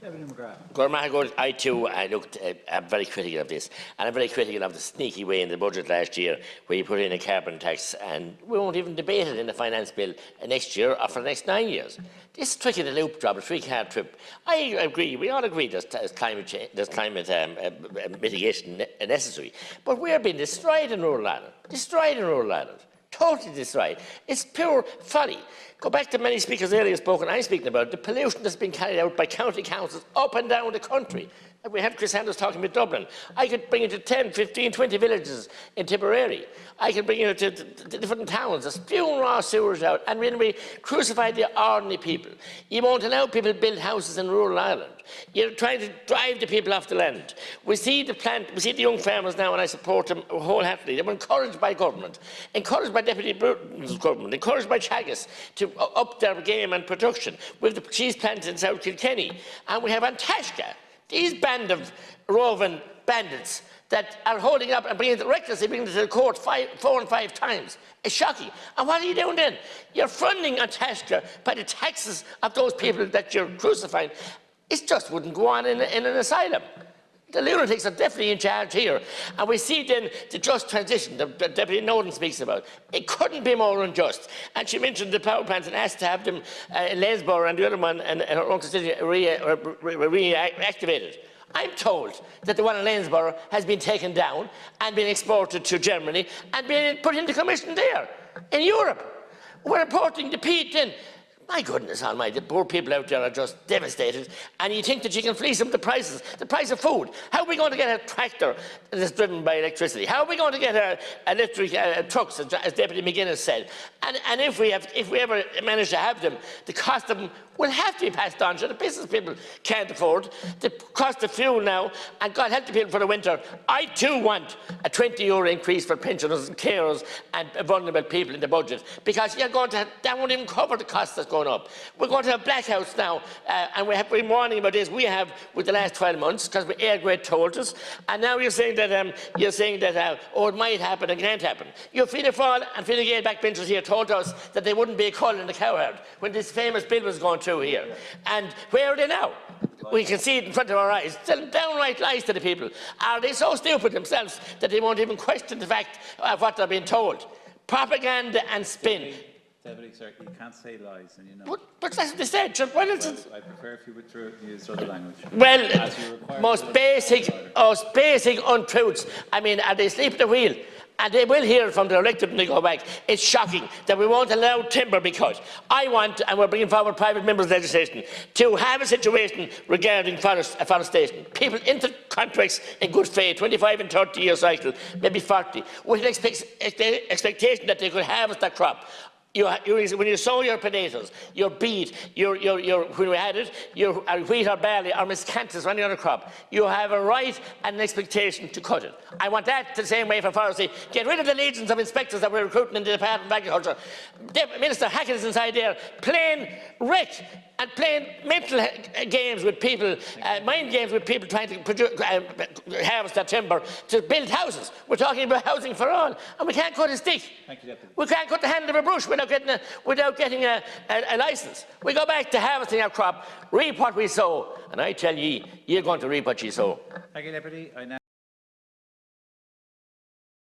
Mattie McGrath. I too I'm very critical of this, and I'm very critical of the sneaky way in the budget last year where you put in a carbon tax, and we won't even debate it in the finance bill next year or for the next 9 years. This trick of the loop job, a three-card trip. I agree. We all agree there's climate change, there's climate mitigation necessary, but we're being destroyed in rural Ireland. Destroyed in rural Ireland. Totally destroyed. It's pure folly. Go back to many speakers earlier spoken. I'm speaking about the pollution that's been carried out by county councils up and down the country. We have Chris Handels talking about Dublin. I could bring it to 10, 15, 20 villages in Tipperary. I could bring it to different towns. There's spewing raw sewage out, and when we crucify the ordinary people, you won't allow people to build houses in rural Ireland. You're trying to drive the people off the land. We see the young farmers now, and I support them wholeheartedly. They were encouraged by government, encouraged by Deputy Bruton's government, encouraged by Teagasc to up their game and production. We have the cheese plant in South Kilkenny, and we have Antashka. These band of roving bandits that are holding up and bringing it recklessly, bringing it to the court 4 and 5 times. It's shocking. And what are you doing then? You're funding Antashka by the taxes of those people that you're crucifying. It just wouldn't go on in an asylum. The lunatics are definitely in charge here. And we see then the just transition that Deputy Nolan speaks about. It couldn't be more unjust. And she mentioned the power plants and asked to have them in Lanesborough and the other one and her own constituency reactivated. I'm told that the one in Lanesborough has been taken down and been exported to Germany and been put into commission there, in Europe. We're importing the peat in. My goodness almighty, the poor people out there are just devastated, and you think that you can fleece them the prices, the price of food. How are we going to get a tractor that's driven by electricity? How are we going to get electric trucks, as Deputy McGuinness said? And if we ever manage to have them, the cost of them will have to be passed on, so the business people can't afford. The cost of fuel now, and God help the people for the winter. I too want a €20 increase for pensioners and carers and vulnerable people in the budget, because that won't even cover the cost that's going up. We're going to have blackouts now, and we have been warning about this. We have with the last 12 months, because Air Grade told us, and now you're saying that oh, it might happen and can't happen. Your Fianna Fáil and Fine Gael backbenchers here told us that they wouldn't be a cull in the cowherd when this famous bill was going through here. And where are they now? We can see it in front of our eyes. Telling downright lies to the people. Are they so stupid themselves that they won't even question the fact of what they're being told? Propaganda and spin. Deputy, sir, you can't say lies, and you know. But that's what they said. Well, I prefer if you withdrew and used other language. Well, most basic untruths. I mean, are they asleep at the wheel? And they will hear it from the elected when they go back. It's shocking that we won't allow timber be cut. I want, and we're bringing forward private members' legislation, to have a situation regarding forestation. People enter contracts in good faith, 25 and 30-year cycle, maybe 40, with an expectation that they could harvest that crop. When you sow your potatoes, your beet, when we had it, your wheat or barley or miscanthus or any other crop, you have a right and an expectation to cut it. I want that the same way for forestry. Get rid of the legions of inspectors that we're recruiting in the Department of Agriculture. Minister Hackett is inside there, playing wreck and playing mental games with people, mind games with people trying to harvest that timber to build houses. We're talking about housing for all, and we can't cut a stick. We can't cut the hand of a brush without getting a licence. We go back to harvesting our crop, reap what we sow, and I tell ye, you're going to reap what you sow. Thank you, Deputy.